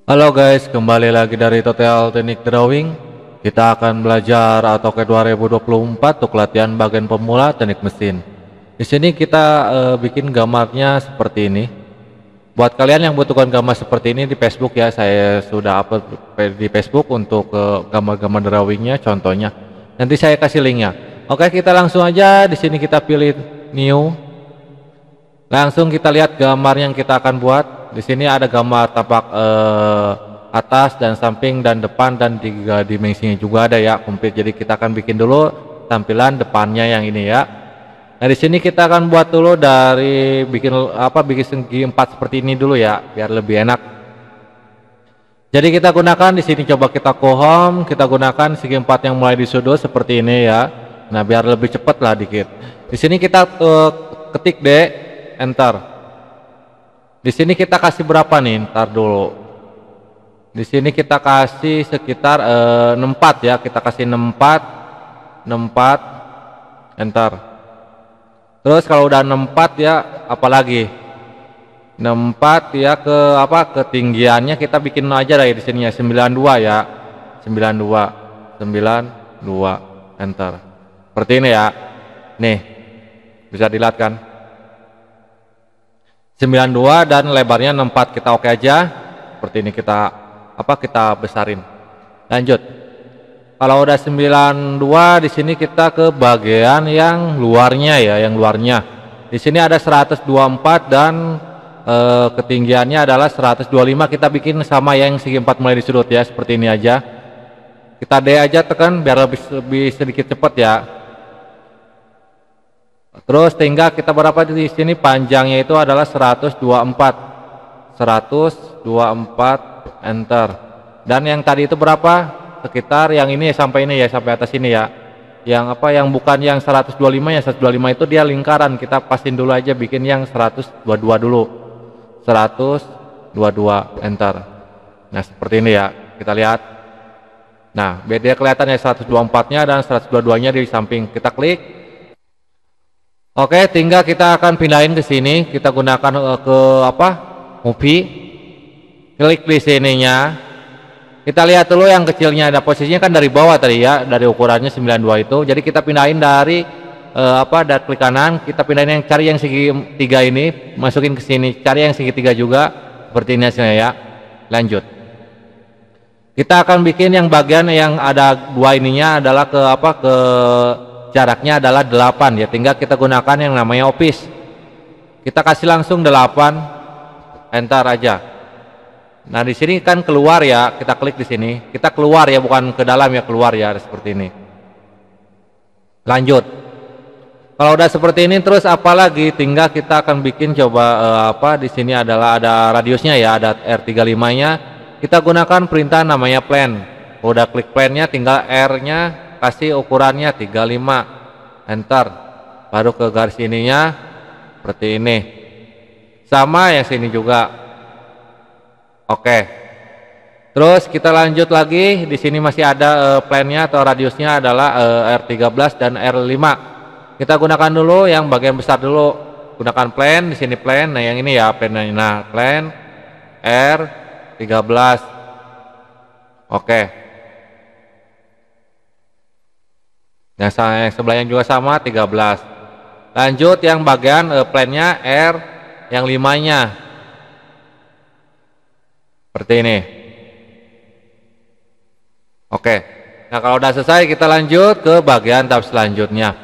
Halo guys, kembali lagi dari Total Teknik Drawing. Kita akan belajar AutoCAD 2024 untuk latihan bagian pemula teknik mesin. Di sini kita bikin gambarnya seperti ini. Buat kalian yang butuhkan gambar seperti ini di Facebook ya, saya sudah upload di Facebook untuk gambar-gambar drawingnya, contohnya. Nanti saya kasih linknya. Oke, kita langsung aja. Di sini kita pilih New. Langsung kita lihat gambar yang kita akan buat. Di sini ada gambar tapak atas dan samping dan depan dan 3 dimensinya juga ada ya, komplit. Jadi kita akan bikin dulu tampilan depannya yang ini ya. Nah, di sini kita akan buat dulu dari bikin segi 4 seperti ini dulu ya, biar lebih enak. Jadi kita gunakan di sini, coba kita ke home, kita gunakan segi 4 yang mulai di sudut seperti ini ya. Nah, biar lebih cepat lah dikit. Di sini kita ketik D, enter. Di sini kita kasih berapa nih? Ntar dulu. Di sini kita kasih sekitar 64 ya. Kita kasih 64, enter. Terus kalau udah 64 ya, apalagi 64 ya, ketinggiannya kita bikin aja dari di sini ya, 92 ya. 92, enter. Seperti ini ya. Nih. Bisa dilihat kan? 92 dan lebarnya 64, kita oke aja. Seperti ini kita besarin. Lanjut. Kalau udah 92, di sini kita ke bagian yang luarnya ya, yang luarnya. Di sini ada 124 dan ketinggiannya adalah 125. Kita bikin sama yang segi 4 mulai di sudut ya, seperti ini aja. Kita D aja tekan biar lebih sedikit cepat ya. Terus tinggal kita berapa di sini, panjangnya itu adalah 124, enter. Dan yang tadi itu berapa? Sekitar yang ini sampai ini ya, sampai atas ini ya. Yang bukan yang 125 ya, 125 itu dia lingkaran. Kita pasin dulu aja, bikin yang 122 dulu. 122, enter. Nah, seperti ini ya. Kita lihat. Nah, beda kelihatannya 124-nya dan 122-nya di samping. Kita klik. Oke, tinggal kita akan pindahin ke sini. Kita gunakan movie. Klik di sininya. Kita lihat dulu yang kecilnya, ada posisinya kan dari bawah tadi ya, dari ukurannya 92 itu. Jadi kita pindahin dari dari klik kanan, kita pindahin cari yang segi 3 ini, masukin ke sini. Cari yang segi 3 juga, seperti ini hasilnya ya. Lanjut. Kita akan bikin yang bagian yang ada 2 ininya adalah jaraknya adalah 8 ya, tinggal kita gunakan yang namanya office. Kita kasih langsung 8, enter aja. Nah, di sini kan keluar ya, kita klik di sini. Kita keluar ya, bukan ke dalam ya, keluar ya, seperti ini. Lanjut. Kalau udah seperti ini terus apalagi, tinggal kita akan bikin coba di sini adalah ada radiusnya ya, ada R35-nya. Kita gunakan perintah namanya plan. Udah klik plan-nya, tinggal R-nya kasih ukurannya 35, enter. Baru ke garis ininya seperti ini, sama yang sini juga. Oke, terus kita lanjut lagi. Di sini masih ada plannya atau radiusnya adalah R13 dan R5. Kita gunakan dulu yang bagian besar dulu, gunakan plan. Di sini plan, nah yang ini ya plannya. Nah, plan R13. Oke. Yang sebelahnya juga sama, 13. Lanjut yang bagian plannya R yang 5-nya. Seperti ini. Oke. Nah, kalau udah selesai kita lanjut ke bagian tahap selanjutnya.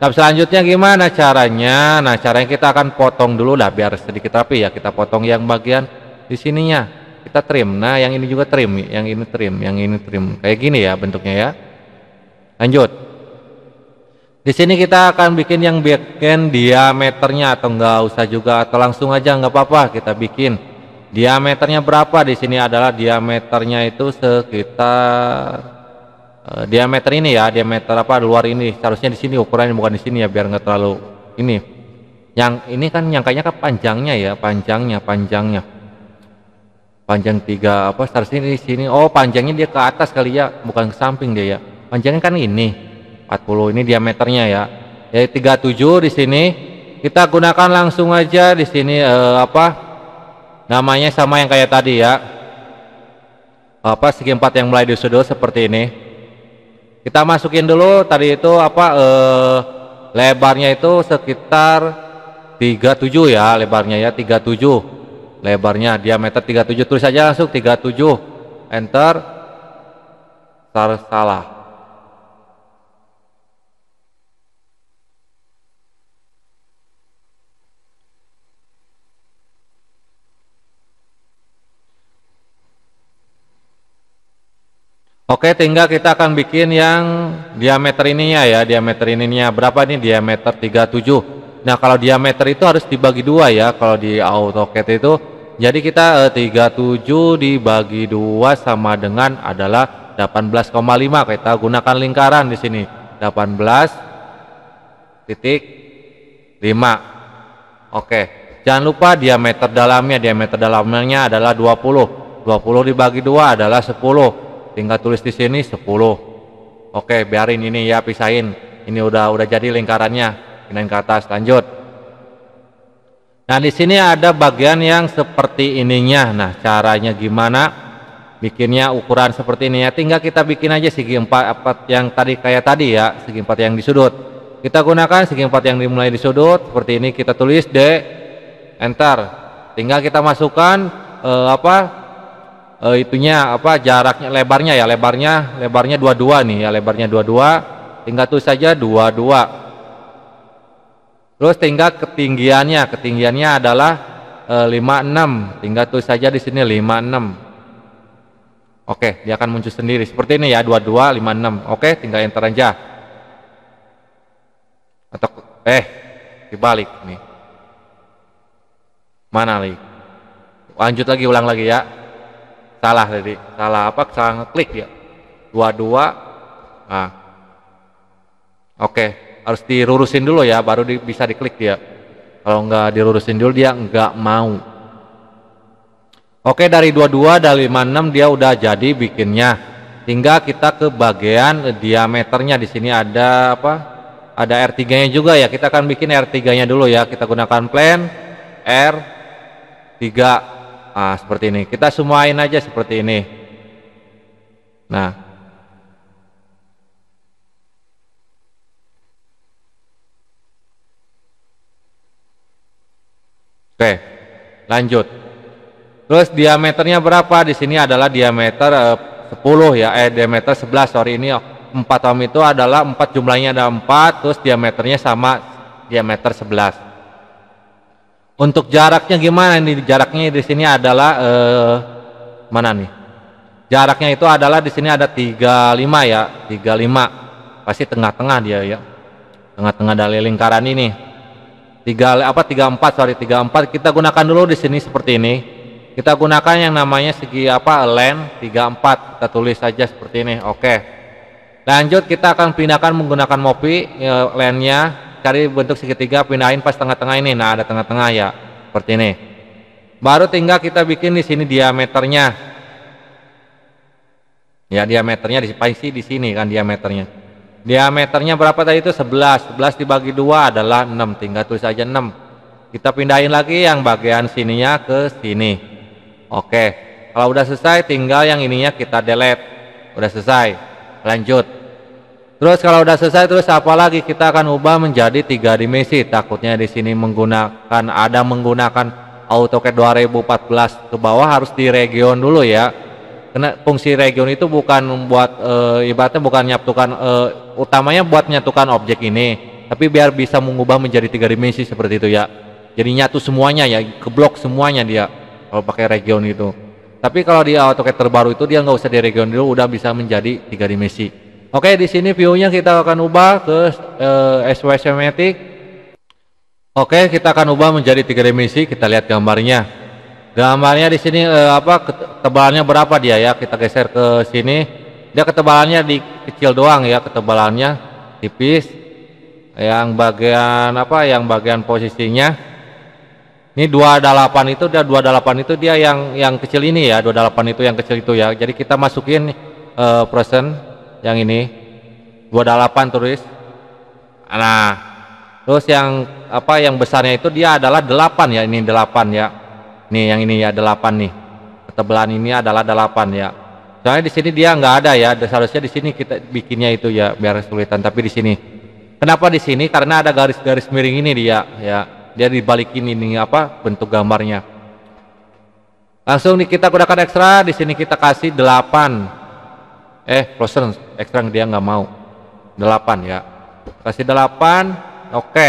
Tahap selanjutnya gimana caranya? Nah, caranya kita akan potong dulu lah biar sedikit rapi ya. Kita potong yang bagian di sininya. Kita trim. Nah, yang ini juga trim, yang ini trim, yang ini trim. Kayak gini ya bentuknya ya. Lanjut. Di sini kita akan bikin yang bagian diameternya, atau enggak usah juga, atau langsung aja nggak apa-apa. Kita bikin diameternya berapa. Di sini adalah diameternya itu sekitar diameter ini ya, diameter luar ini. Seharusnya di sini ukurannya, bukan di sini ya, biar nggak terlalu ini. Yang ini kan nyangkanya kan panjangnya ya, panjang 3 seharusnya di sini. Oh, panjangnya dia ke atas kali ya, bukan ke samping dia ya. Panjangnya kan ini 40, ini diameternya ya. Ya 37 di sini. Kita gunakan langsung aja di sini namanya sama yang kayak tadi ya. segi 4 yang mulai di sudut seperti ini. Kita masukin dulu tadi itu lebarnya itu sekitar 37 ya, lebarnya ya 37. Lebarnya diameter 37, tulis saja langsung 37. Enter. Salah. Oke, tinggal kita akan bikin yang diameter ininya ya, diameter ininya berapa nih? Diameter 37. Nah, kalau diameter itu harus dibagi dua ya, kalau di AutoCAD itu. Jadi kita 37 dibagi 2 sama dengan adalah 18,5. Kita gunakan lingkaran di sini. 18,5. Oke, jangan lupa diameter dalamnya adalah 20. 20 dibagi 2 adalah 10. Tinggal tulis di sini 10. Oke, biarin ini ya, pisahin. Ini udah jadi lingkarannya. Pindahin ke atas, lanjut. Nah, di sini ada bagian yang seperti ininya. Nah, caranya gimana? Bikinnya ukuran seperti ini ya. Tinggal kita bikin aja segi 4 yang tadi kayak tadi ya, segi 4 yang di sudut. Kita gunakan segi 4 yang dimulai di sudut seperti ini, kita tulis D, enter. Tinggal kita masukkan jaraknya, lebarnya ya, lebarnya 22 nih ya, lebarnya 22. Tinggal tulis saja 22. Terus tinggal ketinggiannya adalah 56. Tinggal tulis saja di sini 56. Oke, dia akan muncul sendiri seperti ini ya, 22 56. Oke, tinggal enter aja. Atau dibalik nih. Mana lagi? Lanjut lagi, ulang lagi ya. Salah tadi, salah ngeklik ya, 22. Nah, oke, harus dilurusin dulu ya, baru bisa diklik dia. Kalau nggak dilurusin dulu dia nggak mau. Oke, dari 22 dari 56 dia udah jadi bikinnya. Tinggal kita ke bagian diameternya. Di sini ada ada R3-nya juga ya. Kita akan bikin R3-nya dulu ya. Kita gunakan plan R3. Nah, seperti ini. Kita semuain aja seperti ini. Nah. Oke. Lanjut. Terus diameternya berapa? Di sini adalah diameter 10 ya. Diameter 11. Sorry, ini 4 ohm itu adalah 4, jumlahnya ada 4, terus diameternya sama diameter 11. Untuk jaraknya gimana nih? Jaraknya di sini adalah mana nih? Jaraknya itu adalah di sini ada 35 ya, 35. Pasti tengah-tengah dia ya. Tengah-tengah dari lingkaran ini. 34. Kita gunakan dulu di sini seperti ini. Kita gunakan yang namanya segi len 34. Kita tulis saja seperti ini. Oke. Lanjut, kita akan pindahkan menggunakan mopi lennya. Cari bentuk segitiga, pindahin pas tengah-tengah ini. Nah, ada tengah-tengah ya, seperti ini. Baru tinggal kita bikin di sini diameternya. Ya, diameternya di sini kan diameternya. Diameternya berapa tadi itu? 11. 11 dibagi 2 adalah 6. Tinggal tulis aja 6. Kita pindahin lagi yang bagian sininya ke sini. Oke. Kalau udah selesai, tinggal yang ininya kita delete. Udah selesai. Lanjut. Terus kalau udah selesai, terus apa lagi? Kita akan ubah menjadi 3 dimensi. Takutnya di sini menggunakan AutoCAD 2014 ke bawah, harus di region dulu ya. Karena fungsi region itu bukan buat ibaratnya bukan nyatukan, utamanya buat menyatukan objek ini, tapi biar bisa mengubah menjadi 3 dimensi seperti itu ya. Jadi nyatu semuanya ya, keblok semuanya dia kalau pakai region itu. Tapi kalau di AutoCAD terbaru itu dia nggak usah di region dulu, udah bisa menjadi 3 dimensi. Oke, di sini view-nya kita akan ubah ke SW Schematic. Oke, kita akan ubah menjadi 3 dimensi. Kita lihat gambarnya. Gambarnya di sini ketebalannya berapa dia ya? Kita geser ke sini. Dia ketebalannya kecil doang ya, ketebalannya tipis. Yang bagian posisinya ini 28 itu, dia yang kecil ini ya, 28 itu yang kecil itu ya. Jadi kita masukin persen yang ini 28 tulis. Nah, terus yang besarnya itu dia adalah 8 ya, ini 8 ya. Nih yang ini ya 8 nih. Ketebalan ini adalah 8 ya. Soalnya di sini dia nggak ada ya, seharusnya di sini kita bikinnya itu ya biar kesulitan. Tapi di sini, kenapa di sini? Karena ada garis-garis miring ini dia, ya. Dia dibalikin ini apa bentuk gambarnya. Langsung kita gunakan ekstra, di sini kita kasih 8. Frozen ekstra dia nggak mau. 8 ya. Kasih 8, oke.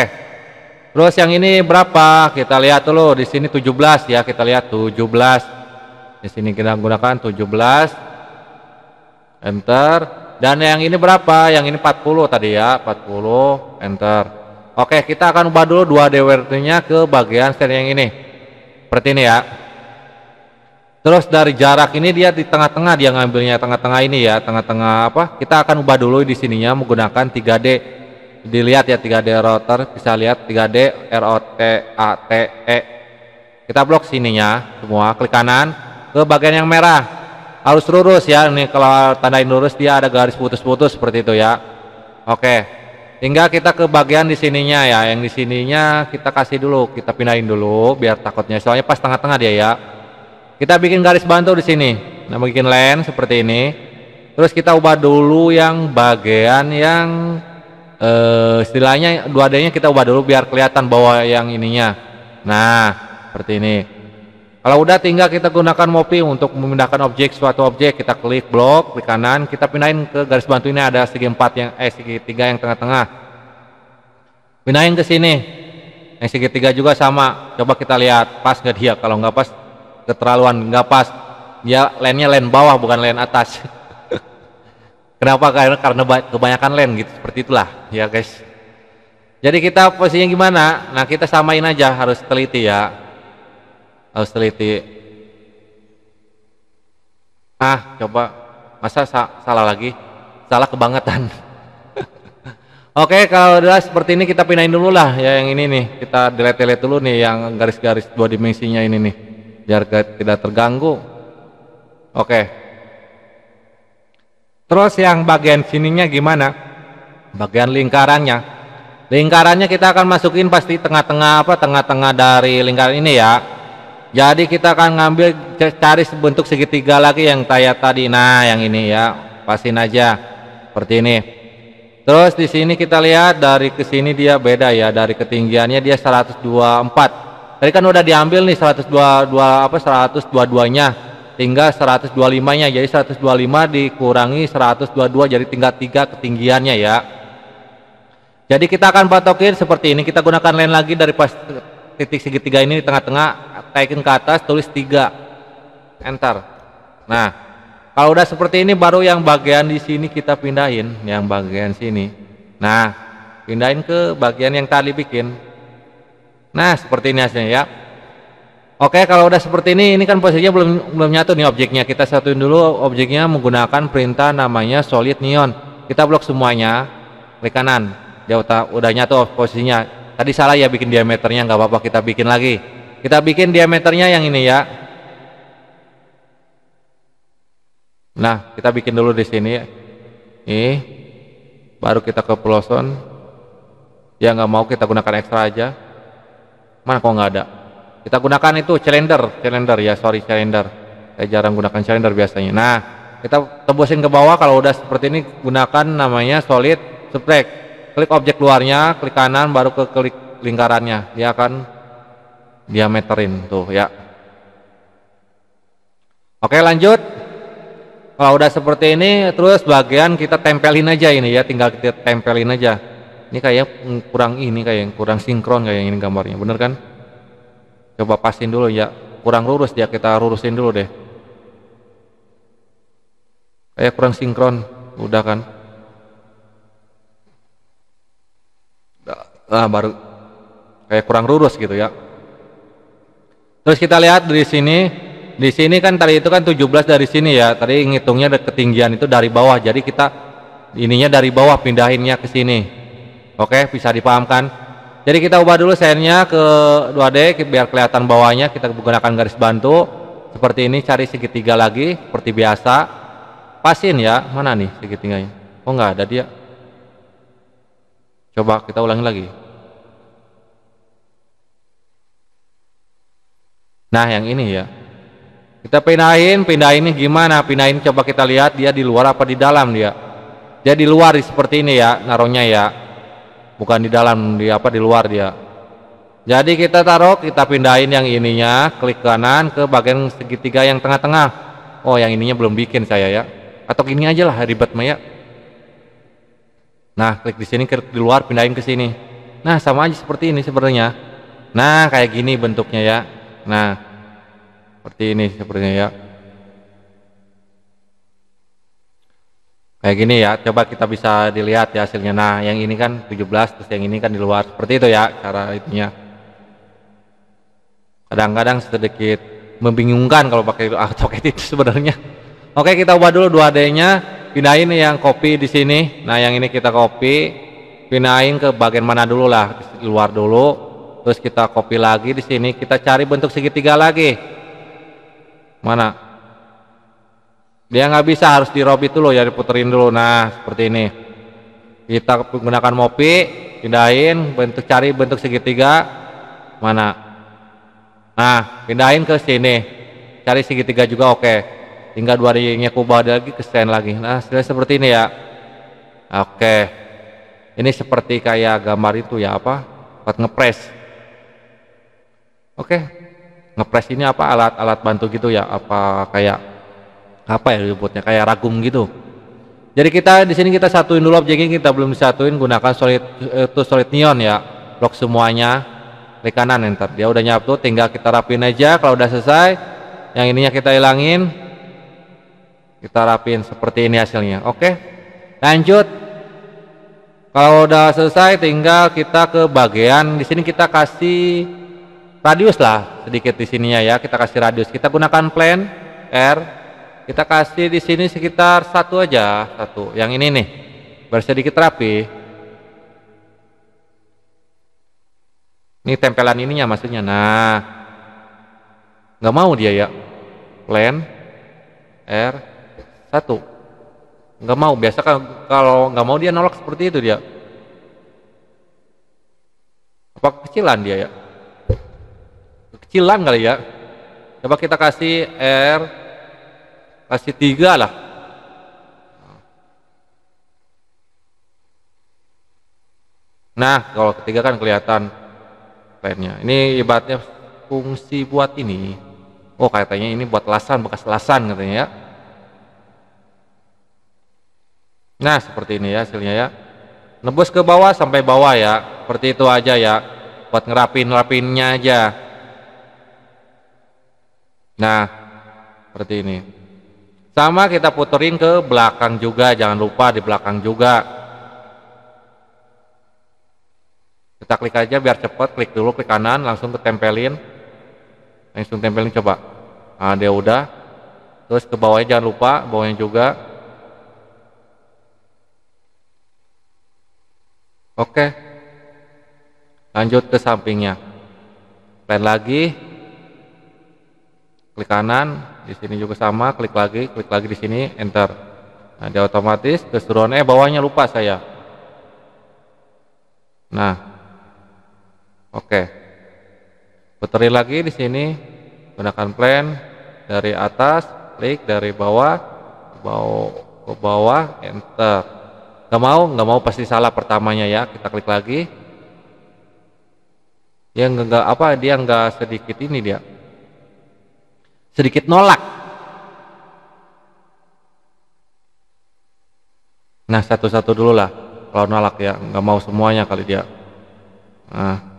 Terus yang ini berapa? Kita lihat dulu di sini 17 ya, kita lihat 17. Di sini kita gunakan 17. Enter. Dan yang ini berapa? Yang ini 40 tadi ya, 40, enter. Oke, kita akan ubah dulu 2D WRT-nya ke bagian stand yang ini. Seperti ini ya. Terus dari jarak ini dia di tengah-tengah, dia ngambilnya tengah-tengah ini ya, tengah-tengah apa? Kita akan ubah dulu di sininya menggunakan 3D. Dilihat ya 3D router, bisa lihat 3D ROTATE. Kita blok sininya semua, klik kanan ke bagian yang merah. Harus lurus ya, ini kalau tandain lurus dia ada garis putus-putus seperti itu ya. Oke. Tinggal kita ke bagian di sininya ya, yang di sininya kita kasih dulu, kita pindahin dulu biar takutnya soalnya pas tengah-tengah dia ya. Kita bikin garis bantu di sini. Nah, bikin line seperti ini. Terus kita ubah dulu yang bagian yang istilahnya 2D-nya kita ubah dulu biar kelihatan bahwa yang ininya. Nah, seperti ini. Kalau udah tinggal kita gunakan Mopi untuk memindahkan objek suatu objek, kita klik blok, klik kanan, kita pindahin ke garis bantu ini ada segi 4 yang segitiga yang tengah-tengah. Pindahin ke sini. Yang segitiga juga sama. Coba kita lihat pas nggak dia, kalau nggak pas keterlaluan, nggak pas. Ya line-nya line bawah bukan line atas. Kenapa? Karena kebanyakan line gitu, seperti itulah ya guys. Jadi kita posisinya gimana? Nah, kita samain aja, harus teliti ya. Harus teliti. Coba masa salah lagi, salah kebangetan. Oke, kalau udah seperti ini kita pindahin dulu lah ya yang ini nih, kita delete dulu nih yang garis-garis 2 dimensinya ini nih biar tidak terganggu. Oke, terus yang bagian sininya gimana? Bagian lingkarannya kita akan masukin pasti tengah-tengah tengah-tengah dari lingkaran ini ya. Jadi kita akan ngambil cari bentuk segitiga lagi yang kayak tadi. Nah, yang ini ya, pasin aja seperti ini. Terus di sini kita lihat dari ke sini dia beda ya, dari ketinggiannya dia 124. Tadi kan udah diambil nih 122-nya, tinggal 125-nya. Jadi 125 dikurangi 122 jadi tinggal 3 ketinggiannya ya. Jadi kita akan patokin seperti ini, kita gunakan line lagi dari pas titik segitiga ini di tengah-tengah, taikin ke atas, tulis 3, enter. Nah, kalau udah seperti ini baru yang bagian di sini kita pindahin, yang bagian sini. Nah, pindahin ke bagian yang tadi bikin. Nah, seperti ini hasilnya ya. Oke, kalau udah seperti ini kan posisinya belum nyatu nih objeknya. Kita satuin dulu objeknya menggunakan perintah namanya solid neon. Kita blok semuanya, klik kanan. Dia udah nyatu posisinya. Tadi salah ya bikin diameternya, nggak apa-apa, kita bikin lagi. Kita bikin diameternya yang ini ya. Nah, kita bikin dulu di sini. Baru kita ke peloson. Ya nggak mau, kita gunakan ekstra aja. Mana kok nggak ada? Kita gunakan itu cylinder ya, sorry cylinder. Saya jarang gunakan cylinder biasanya. Nah, kita tebusin ke bawah. Kalau udah seperti ini gunakan namanya solid subtract. Klik objek luarnya, klik kanan, baru ke klik lingkarannya. Dia akan diameterin tuh ya. Oke, lanjut. Kalau udah seperti ini, terus bagian kita tempelin aja ini ya, tinggal kita tempelin aja. Ini kayak kurang sinkron kayak ini gambarnya, bener kan? Coba pasin dulu ya, kurang lurus dia, kita lurusin dulu deh. Kayak kurang sinkron, udah kan? Nah, baru kayak kurang lurus gitu ya. Terus kita lihat di sini kan tadi itu kan 17 dari sini ya. Tadi ngitungnya ketinggian itu dari bawah. Jadi kita ininya dari bawah pindahinnya ke sini. Oke, bisa dipahamkan. Jadi kita ubah dulu sennya ke 2D biar kelihatan bawahnya. Kita menggunakan garis bantu seperti ini, cari segitiga lagi seperti biasa. Pasin ya. Mana nih segitiganya? Oh, nggak ada dia. Coba kita ulangi lagi. Nah, yang ini ya. Kita pindahinnya gimana? Pindahin coba kita lihat dia di luar apa di dalam dia. Dia di luar seperti ini ya, naruhnya ya. Bukan di dalam, di apa di luar dia. Jadi kita taruh, kita pindahin yang ininya, klik kanan ke bagian segitiga yang tengah-tengah. Oh, yang ininya belum bikin saya ya. Atau gini aja lah, ribet Maya. Nah, klik di sini, klik di luar, pindahin ke sini. Nah, sama aja seperti ini sebenarnya. Nah, kayak gini bentuknya ya. Nah, seperti ini sepertinya ya. Kayak gini ya, coba kita bisa dilihat ya hasilnya. Nah, yang ini kan 17, terus yang ini kan di luar. Seperti itu ya cara itunya. Kadang-kadang sedikit membingungkan kalau pakai AutoCAD itu sebenarnya. Oke, kita ubah dulu 2D-nya, pindahin yang copy di sini. Nah, yang ini kita copy, pindahin ke bagian mana dulu lah, di luar dulu. Terus kita copy lagi di sini, kita cari bentuk segitiga lagi. Mana? Dia nggak bisa, harus dirobit dulu ya, diputerin dulu. Nah, seperti ini. Kita menggunakan mopi, pindahin bentuk, cari bentuk segitiga. Mana? Nah, pindahin ke sini, cari segitiga juga. Oke, tinggal 2D-nya kubah lagi, ke stand lagi. Nah, seperti ini ya. Oke, ini seperti kayak gambar itu ya, apa, buat ngepres. Oke, ngepres ini apa, alat-alat bantu gitu ya, apa kayak apa ya disebutnya, kayak ragum gitu. Jadi kita di sini kita satuin dulu objeknya, kita belum disatuin, gunakan solid neon ya, lock semuanya. Klik kanan, enter, dia udah nyatu, tinggal kita rapin aja. Kalau udah selesai, yang ininya kita hilangin, kita rapin seperti ini hasilnya. Oke, lanjut. Kalau udah selesai, tinggal kita ke bagian di sini, kita kasih radius lah sedikit di sininya ya, kita kasih radius. Kita gunakan plane R, kita kasih di sini sekitar 1 aja, 1. Yang ini nih, biar sedikit rapi. Ini tempelan ininya maksudnya. Nah, nggak mau dia ya, plane R 1, nggak mau. Biasa kalau nggak mau dia nolak seperti itu dia. Apa kecilan dia ya? Kecilan kali ya. Coba kita kasih R, kasih 3 lah. Nah, kalau ketiga kan kelihatan lainnya. Ini ibaratnya fungsi buat ini. Oh, katanya ini buat lasan, bekas lasan katanya ya. Nah, seperti ini ya hasilnya ya. Nebus ke bawah sampai bawah ya. Seperti itu aja ya. Buat ngerapinnya aja. Nah, seperti ini. Sama kita puterin ke belakang juga, jangan lupa di belakang juga. Kita klik aja biar cepet, klik dulu, klik kanan, langsung tempelin coba. Nah, dia udah. Terus ke bawahnya jangan lupa, bawahnya juga. Oke, lanjut ke sampingnya. Plan lagi, klik kanan, di sini juga sama, klik lagi di sini, enter. Nah, dia otomatis keseluruhan. Bawahnya lupa saya. Nah. Oke, puterin lagi di sini, gunakan plane dari atas, klik dari bawah, ke bawah, enter. Nggak mau pasti salah pertamanya ya. Kita klik lagi. Ya nggak apa, dia nggak sedikit ini dia, sedikit nolak. Nah, satu-satu dulu lah. Kalau nolak ya, nggak mau semuanya kali dia. Nah.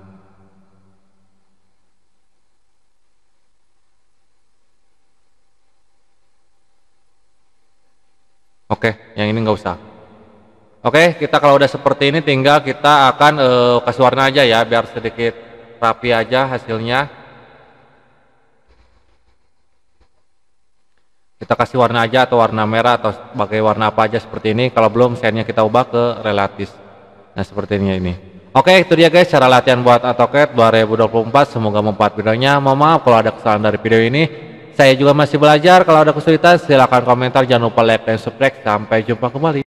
Oke, yang ini nggak usah. Oke, kita kalau udah seperti ini tinggal kita akan kasih warna aja ya, biar sedikit rapi aja hasilnya. Kita kasih warna aja, atau warna merah, atau sebagai warna apa aja seperti ini. Kalau belum, scenenya kita ubah ke relatif. Nah, seperti ini. Oke, itu dia guys cara latihan buat AutoCAD 2024. Semoga membantu videonya. Mohon maaf kalau ada kesalahan dari video ini. Saya juga masih belajar. Kalau ada kesulitan silahkan komentar. Jangan lupa like dan subscribe. Sampai jumpa kembali.